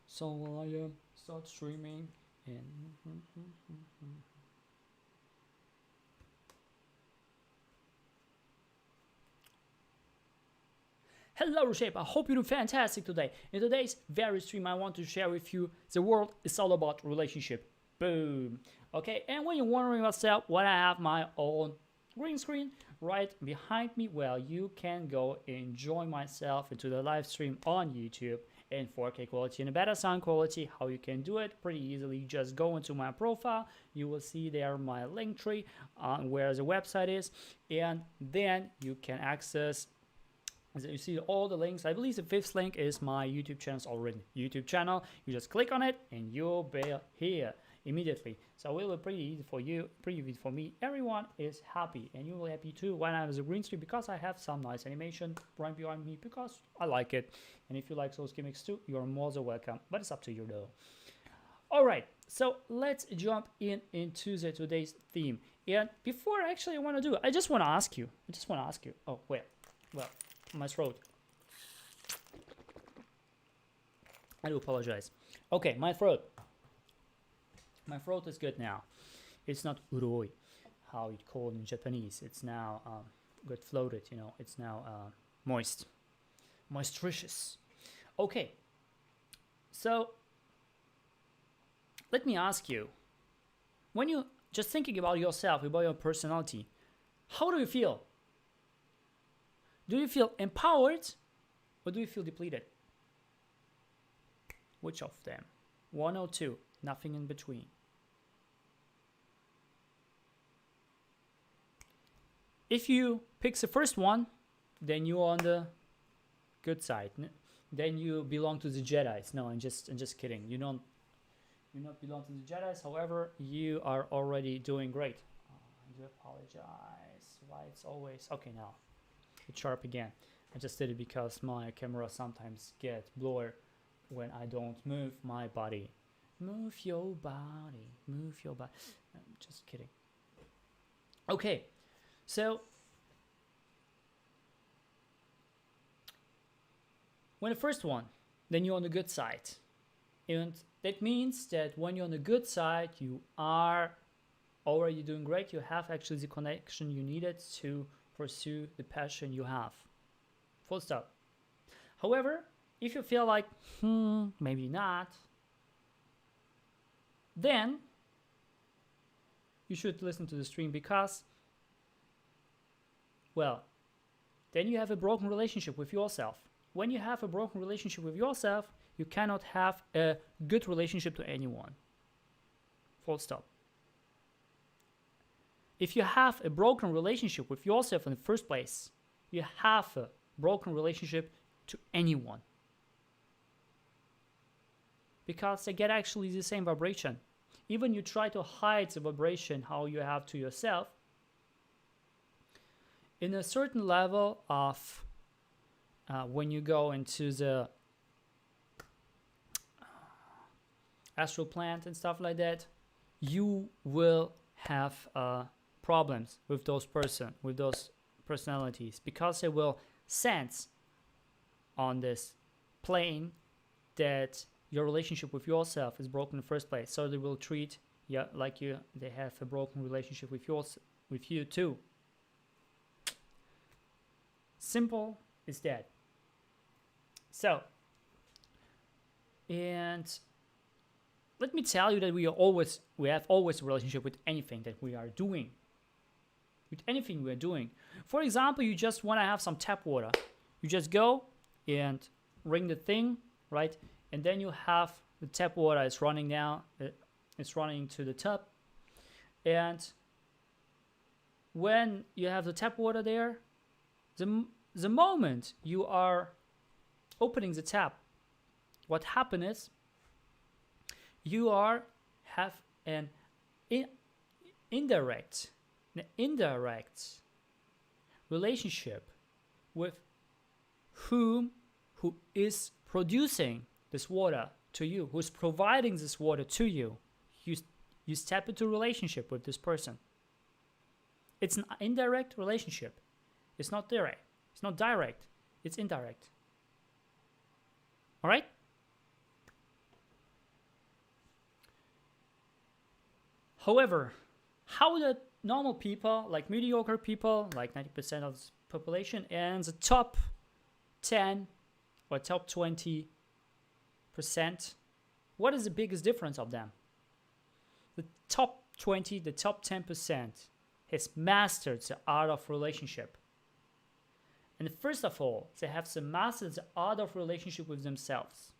So will I start streaming and hello Reshape, I hope you're doing fantastic today. In today's very stream I want to share with you the world is all about relationship. Boom. Okay, and when you're wondering yourself why I have my own green screen right behind me, well, you can go and join myself into the live stream on YouTube in 4K quality and a better sound quality. How you can do it pretty easily, just go into my profile, you will see there my link tree where the website is, and then you can access, as you see all the links. I believe the fifth link is my YouTube channel's already YouTube channel. You just click on it and you'll be here immediately. So it will be pretty easy for you, pretty easy for me. Everyone is happy and you will be happy too when I have a green screen, because I have some nice animation right behind me because I like it. And if you like those gimmicks too, you're more than welcome, but it's up to you though. All right, so let's jump into today's theme. And before actually I want to do it, I just want to ask you, oh, well, my throat. I do apologize. Okay, my throat. My throat is good now. It's not uroi, how it's called in Japanese. It's now good floated, you know. It's now moist, moistericious. Okay, so let me ask you, when you just thinking about yourself, about your personality, how do you feel? Do you feel empowered or do you feel depleted? Which of them? One or two? Nothing in between. If you pick the first one, then you're on the good side. Then you belong to the Jedis. No, I'm just kidding. You not belong to the Jedis. However, you are already doing great. I do apologize. Why it's always okay now. It's sharp again. I just did it because my camera sometimes gets blurry when I don't move my body. Move your body. Move your body. I'm just kidding. Okay, so when the first one, then you're on the good side. And that means that when you're on the good side, you are already doing great. You have actually the connection you needed to pursue the passion you have. Full stop. However, if you feel like, maybe not, then you should listen to the stream, because, well, then you have a broken relationship with yourself. When you have a broken relationship with yourself, you cannot have a good relationship to anyone. Full stop. If you have a broken relationship with yourself in the first place, you have a broken relationship to anyone. Because they get actually the same vibration. Even you try to hide the vibration how you have to yourself, in a certain level of when you go into the astral plant and stuff like that, you will have problems with those personalities, because they will sense on this plane that your relationship with yourself is broken in the first place. So they will treat you like they have a broken relationship with you too. Simple as that. So, and let me tell you that we have always a relationship with anything that we are doing. With anything we are doing. For example, you just want to have some tap water. You just go and ring the thing, right? And then you have the tap water is running down, it's running to the tub. And when you have the tap water there, the moment you are opening the tap, what happens is you have an indirect relationship with who is producing this water to you, who's providing this water to you. You step into a relationship with this person. It's an indirect relationship. It's not direct. It's not direct. It's indirect. All right? However, how the normal people, like mediocre people, like 90% of the population, and the top 10 or top 20%, what is the biggest difference of them? The top 20, the top 10% has mastered the art of relationship. And first of all, they have mastered the art of relationship with themselves.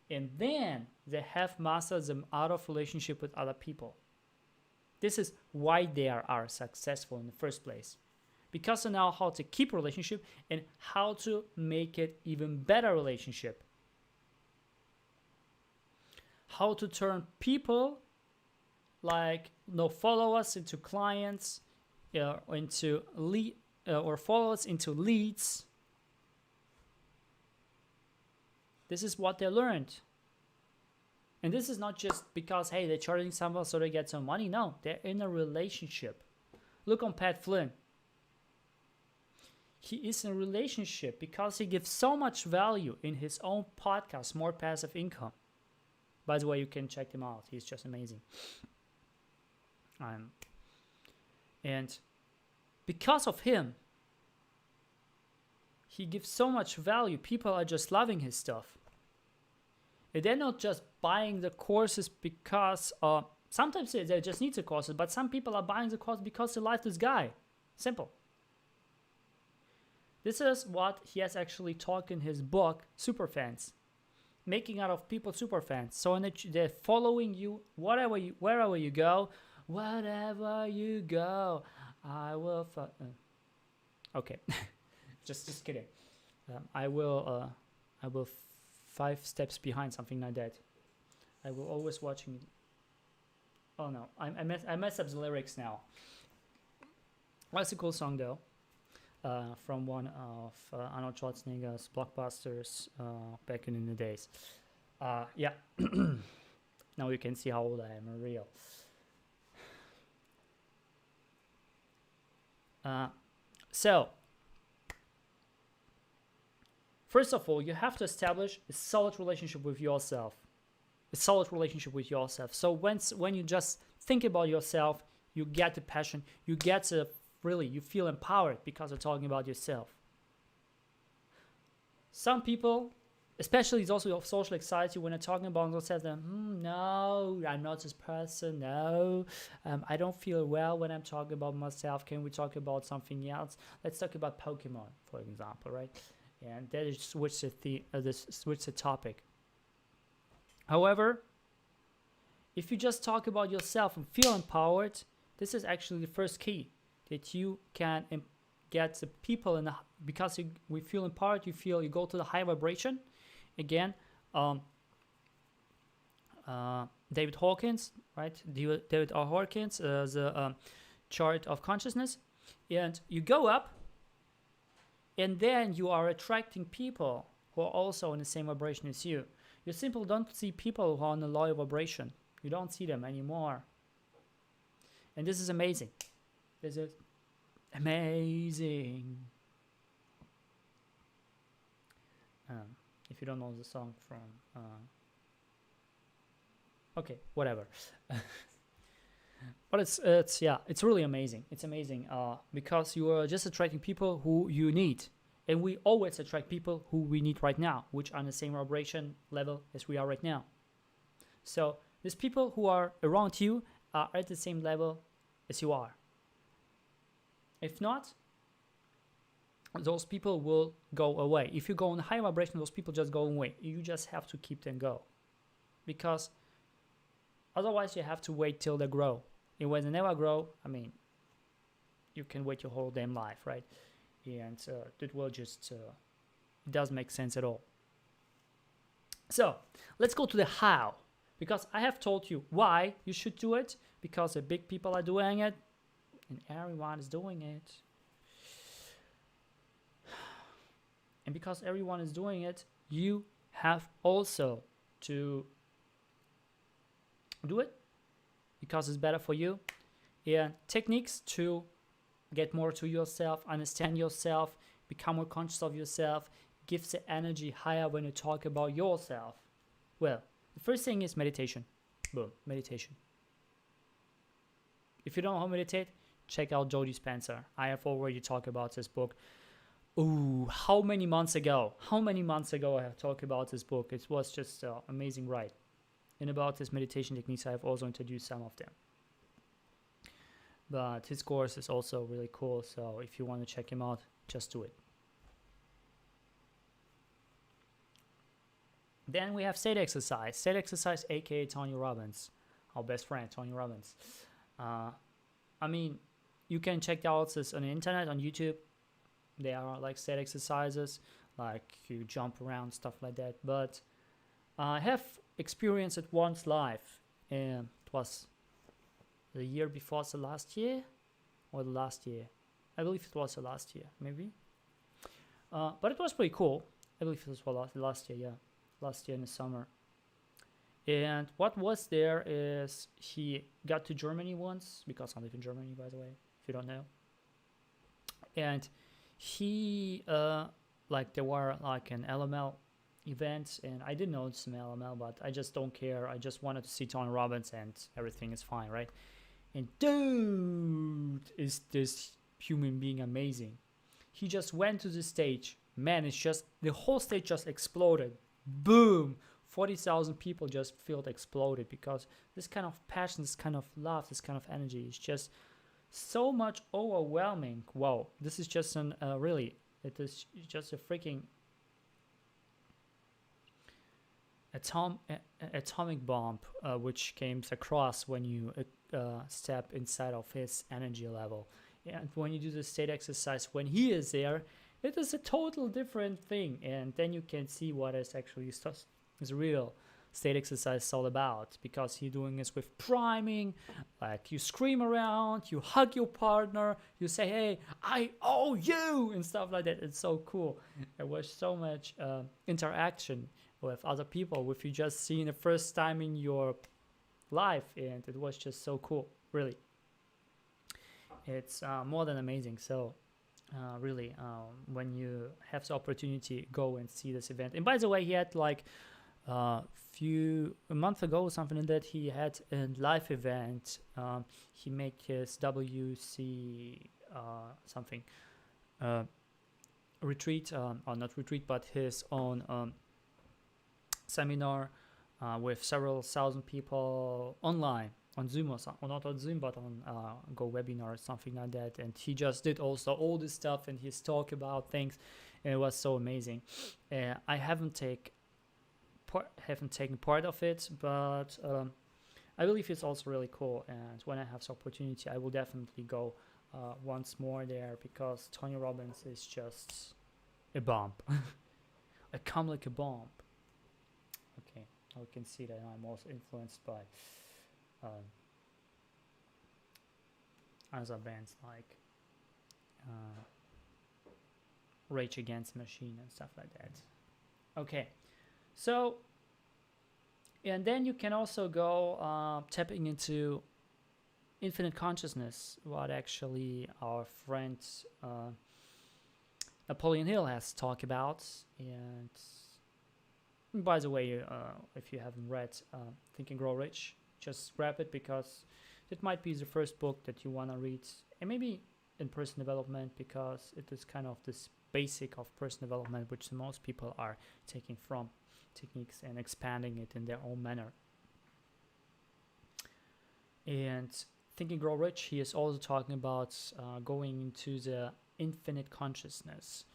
And then they have mastered the art of relationship with other people. This is why they are successful in the first place. Because they know how to keep relationship and how to make it even better relationship. How to turn people like followers into clients, into lead, or followers into leads. This is what they learned. And this is not just because, hey, they're charging someone so they get some money. No, they're in a relationship. Look on Pat Flynn. He is in a relationship because he gives so much value in his own podcast, More Passive Income. By the way, you can check him out. He's just amazing. And because of him, he gives so much value. People are just loving his stuff. And they're not just buying the courses because sometimes they just need the courses, but some people are buying the course because they like this guy. Simple. This is what he has actually taught in his book, Superfans. Making out of people superfans. So they're following you wherever you go. Wherever you go, I will. Okay, just kidding. I will 5 steps behind, something like that. I will always watching. Oh no, I messed up the lyrics now. That's a cool song though. From one of Arnold Schwarzenegger's blockbusters back in the days. Yeah. Now you can see how old I am, real. So, first of all, you have to establish a solid relationship with yourself. So when you just think about yourself, you get the passion, you feel empowered because you're talking about yourself. Some people, especially those who have social anxiety, when they're talking about themselves, no, I'm not this person, no, I don't feel well when I'm talking about myself. Can we talk about something else? Let's talk about Pokemon, for example, right? And that is switch the topic. However, if you just talk about yourself and feel empowered, this is actually the first key. That you can get the people because we feel empowered, you go to the high vibration. Again, David Hawkins, right? David R. Hawkins, the chart of consciousness, and you go up, and then you are attracting people who are also in the same vibration as you. You simply don't see people who are on a lower vibration. You don't see them anymore, and this is amazing. This is amazing. If you don't know the song from... okay, whatever. But it's really amazing. It's amazing because you are just attracting people who you need. And we always attract people who we need right now, which are on the same vibration level as we are right now. So these people who are around you are at the same level as you are. If not, those people will go away. If you go on high vibration, those people just go away. You just have to keep them go. Because otherwise you have to wait till they grow. And when they never grow, you can wait your whole damn life, right? And it will just, it doesn't make sense at all. So, let's go to the how. Because I have told you why you should do it. Because the big people are doing it. And everyone is doing it. And because everyone is doing it, you have also to do it. Because it's better for you. And techniques to get more to yourself, understand yourself, become more conscious of yourself, give the energy higher when you talk about yourself. Well, the first thing is meditation. boom, meditation. If you don't know how to meditate, check out Joe Dispenza. I have already talked about this book. Ooh, how many months ago I have talked about this book. It was just an amazing ride. And about this meditation techniques, I have also introduced some of them. But his course is also really cool, so if you want to check him out, just do it. Then we have state exercise. State exercise, aka Tony Robbins, our best friend, Tony Robbins. I mean, you can check out this on the internet, on YouTube. There are like state exercises, like you jump around, stuff like that. But I have experienced it once live, and it was the year before the last year, or the last year. I believe it was the last year, maybe. But it was pretty cool. I believe it was last year, yeah. Last year in the summer. And what was there is he got to Germany once, because I live in Germany, by the way, if you don't know. And he, like there were like an LML events, and I didn't know it's an LML, but I just don't care. I just wanted to see Tony Robbins and everything is fine, right? And dude, is this human being amazing. He just went to the stage. Man, it's just, the whole stage just exploded. Boom! 40,000 people just felt exploded, because this kind of passion, this kind of love, this kind of energy is just so much overwhelming. Wow, this is just an really, it is just a freaking atomic bomb which came across when you step inside of his energy level. And when you do the state exercise, when he is there, it is a total different thing. And then you can see what is actually is real state exercise all about, because you're doing this with priming, like you scream around, you hug your partner, you say, hey, I owe you, and stuff like that. It's so cool. There was so much interaction with other people, with you just seeing the first time in your life, and it was just so cool, really. It's more than amazing. So really, when you have the opportunity, go and see this event. And by the way, he had like a month ago or something like that, he had a live event. He made his WC something retreat, or not retreat, but his own seminar with several thousand people online on Zoom or something, or not on Zoom, but on GoWebinar or something like that. And he just did also all this stuff and his talk about things, and it was so amazing. I haven't taken part of it, but I believe it's also really cool. And when I have the opportunity, I will definitely go once more there, because Tony Robbins is just a bomb. I come like a bomb. Okay, now we can see that I'm also influenced by other bands like Rage Against the Machine and stuff like that. Okay, so, and then you can also go tapping into infinite consciousness, what actually our friend Napoleon Hill has talked about. And by the way, if you haven't read Think and Grow Rich, just grab it, because it might be the first book that you want to read, and maybe in personal development, because it is kind of this basic of personal development which most people are taking from techniques and expanding it in their own manner. And Think and Grow Rich, he is also talking about going into the infinite consciousness.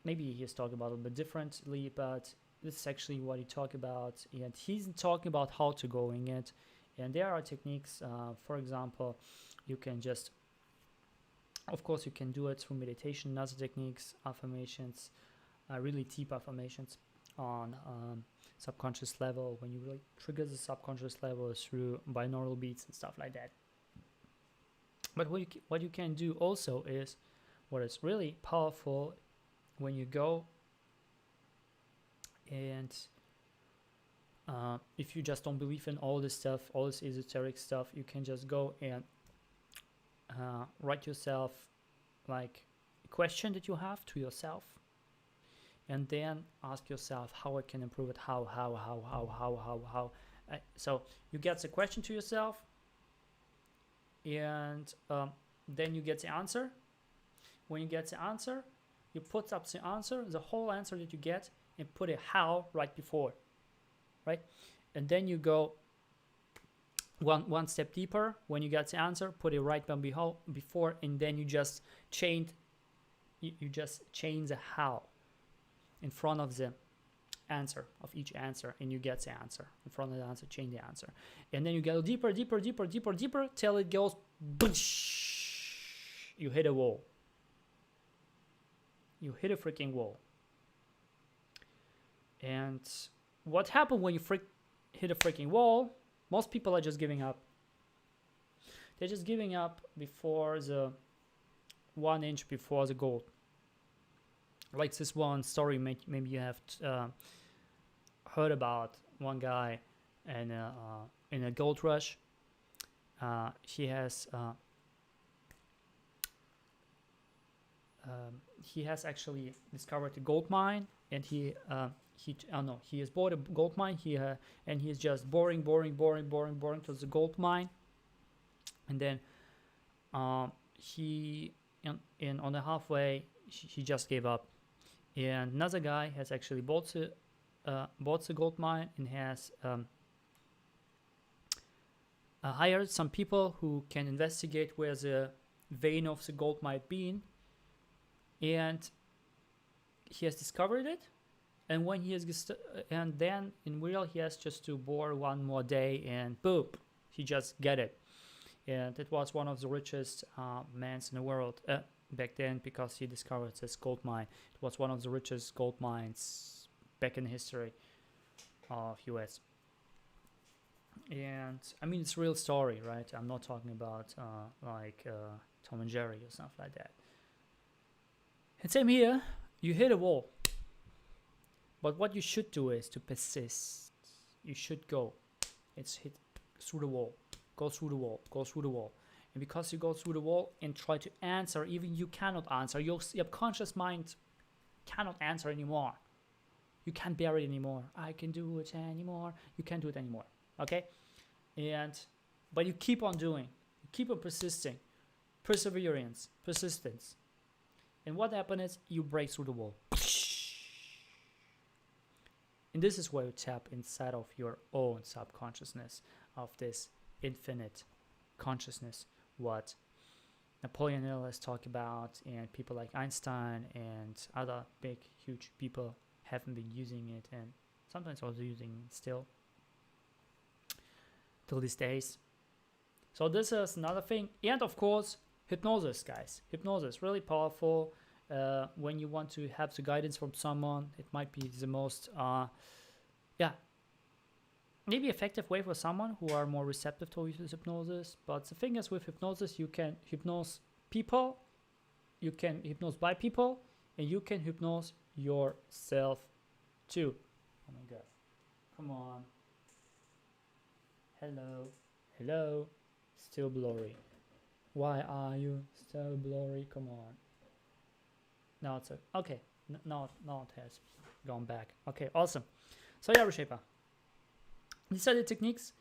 Maybe he is talking about it a little bit differently, but this is actually what he talked about, and he's talking about how to go in it. And there are techniques, for example, you can just, of course, you can do it through meditation, other techniques, affirmations, really deep affirmations on subconscious level, when you really trigger the subconscious level through binaural beats and stuff like that. But what you can do also is, what is really powerful, when you go and if you just don't believe in all this stuff, all this esoteric stuff, you can just go and write yourself like a question that you have to yourself, and then ask yourself how I can improve it, how, So you get the question to yourself, and then you get the answer. When you get the answer, you put up the answer, the whole answer that you get, and put a how right before, right? And then you go one step deeper. When you get the answer, put it right before, and then you just change the how in front of the answer of each answer, and you get the answer in front of the answer. Change the answer, and then you go deeper till it goes boosh. You hit a wall. You hit a freaking wall. And what happened when you hit a freaking wall? Most people are just giving up. They're just giving up before the 1 inch before the goal. Like this one story, maybe you have heard about one guy and in a gold rush. He has actually discovered a gold mine, and he has bought a gold mine here, and he's just boring to the gold mine, and then he on the halfway he just gave up. And another guy has actually bought the gold mine and has hired some people who can investigate where the vein of the gold might be, and he has discovered it. And when he has, and then in real, he has just to bore one more day, and boom, he just get it. And it was one of the richest men in the world back then, because he discovered this gold mine. It was one of the richest gold mines back in the history of US. And I mean, it's a real story, right? I'm not talking about like Tom and Jerry or something like that. And same here, you hit a wall. But what you should do is to persist. You should go. It's hit through the wall. Go through the wall. Go through the wall. And because you go through the wall and try to answer, even you cannot answer. Your subconscious mind cannot answer anymore. You can't bear it anymore. I can do it anymore. You can't do it anymore. Okay? But you keep on doing. You keep on persisting. Perseverance. Persistence. And what happens is you break through the wall. And this is where you tap inside of your own subconsciousness, of this infinite consciousness, what Napoleon Hill has talked about, and people like Einstein and other big, huge people haven't been using it, and sometimes also using it still till these days. So this is another thing. And of course, hypnosis, guys. Hypnosis, really powerful. When you want to have the guidance from someone, it might be the most maybe effective way for someone who are more receptive to hypnosis. But the thing is, with hypnosis, you can hypnose people, you can hypnose by people, and you can hypnose yourself too. Oh my god, come on. Hello, still blurry. Why are you still blurry? Come on. Now it's okay. Now it has gone back. Okay, awesome. So yeah, Reshaper. These are the techniques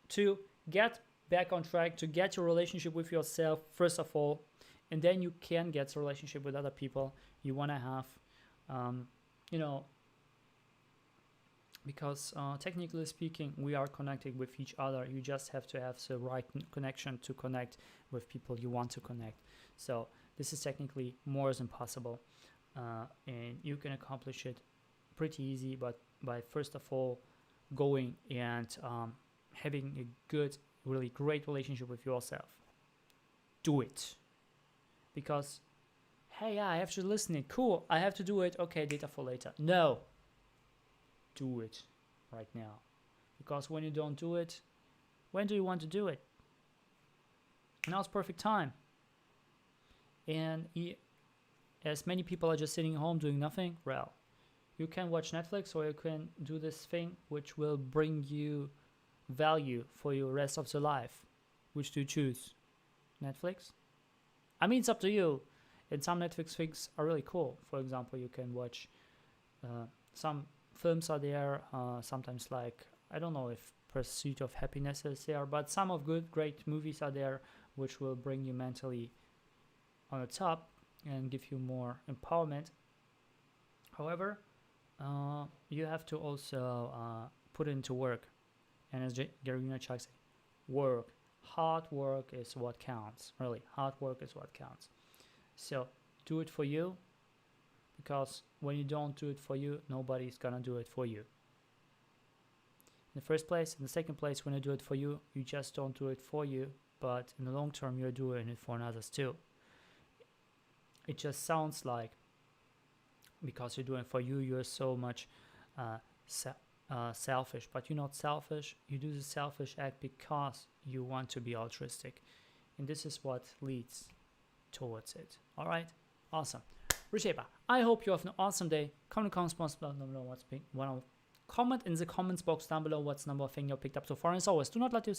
to get back on track, to get your relationship with yourself first of all, and then you can get a relationship with other people you want to have. Because technically speaking, we are connected with each other. You just have to have the right connection to connect with people you want to connect. So this is technically more than possible, and you can accomplish it pretty easy, but by first of all going and having a good, really great relationship with yourself. Do it. Because, hey, yeah, I have to listen it. Cool, I have to do it. Okay, data for later. No. Do it right now. Because when you don't do it, when do you want to do it? Now's perfect time. And as many people are just sitting home doing nothing, well, you can watch Netflix, or you can do this thing which will bring you value for your rest of your life. Which do you choose? Netflix? I mean, it's up to you. And some Netflix things are really cool. For example, you can watch some films are there, sometimes like I don't know if Pursuit of Happiness is there, but some of great movies are there which will bring you mentally on the top and give you more empowerment. However, you have to also put into work. And as Gary Vaynerchuk said, work. Hard work is what counts. Really, hard work is what counts. So do it for you, because when you don't do it for you, nobody's gonna do it for you. In the first place. In the second place, when you do it for you, you just don't do it for you, but in the long term, you're doing it for others too. It just sounds like because you're doing it for you, you're so much selfish, but you're not selfish. You do the selfish act because you want to be altruistic, and this is what leads towards it. All right, awesome. Reshaper, I hope you have an awesome day. Comment in the comments box down below what's number thing you picked up so far, and as always, do not let